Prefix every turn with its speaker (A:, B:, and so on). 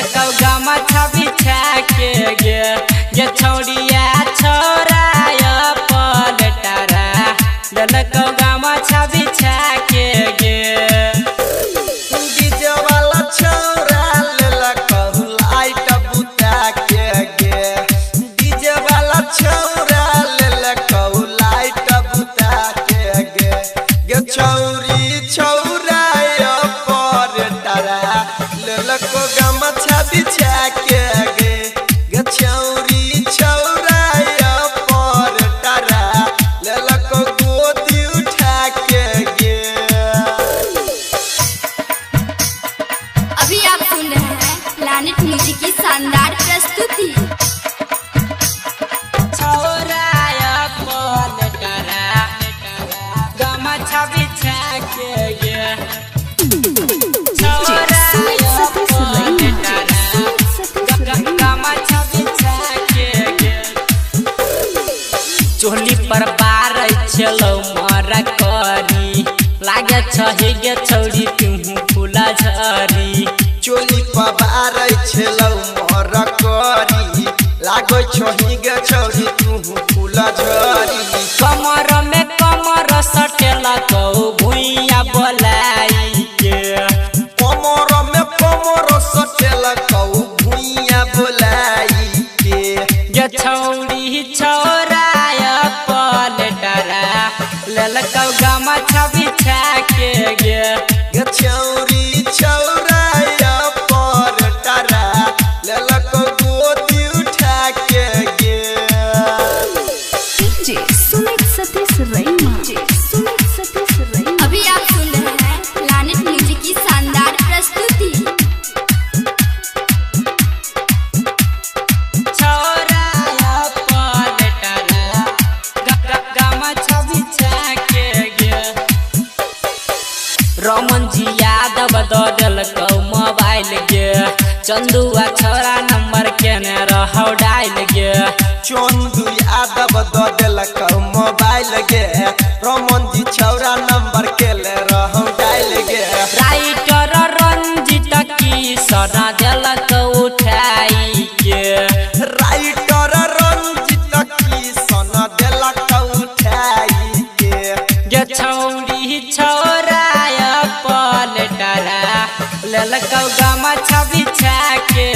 A: ललकौ गमछा बिछा के गे छौड़िया छोराय पलटारा ललकौ गमछा बिछा के
B: डीजे वाला छौरा ललकौ लाइट बुता के डीजे वाला छौरा ललकौ लाइट बुता के गे छौरी छौराय पलटारा ललकौ गमछा बिछा के गे छौरी छौराय पलटारा ललकौ गोदी उठा के
C: अभी आप सुन रहे हैं प्लैनेट म्यूजिक की शानदार प्रस्तुति।
A: छोराय पलटारा गमछा बिछा के चोली पर बार चलो मरा करी लागे छही गे छौड़ी तुहू फूला झरी
B: चोली पबार छलौ मोर करी लागो छही गे छौड़ी तू फूला झरी
A: कमर में कमर सटेला कौ भुइया बोलाई के
B: कमर में कमर सटेला कौ भुइया बोलाई के
A: गे छौड़ी छोराय पलटारा ललकौ गमछा बिछा के
B: गे छौरी छौराय पलटारा ललकौ गोदी उठा के
C: अभी आप सुन रहे हैं प्लैनेट म्यूजिक की शानदार प्रस्तुति।
A: छोराय पलटारा गमछा बिछा के रमन जी यादव द देलकौ मोबाइल चंदुआ छोरा नंबर केने रहौ डाइल
B: चंदू यादव द देलकौ मोबाइल रमन जी छौरा नंबर केले रहौ डाइल
A: राइटर रंजित की सना देलकौ उठाई
B: राइटर रंजित की सना देलकौ उठाई
A: गे छौड़ी छोराय पलटारा ललकौ गमछा बिछा के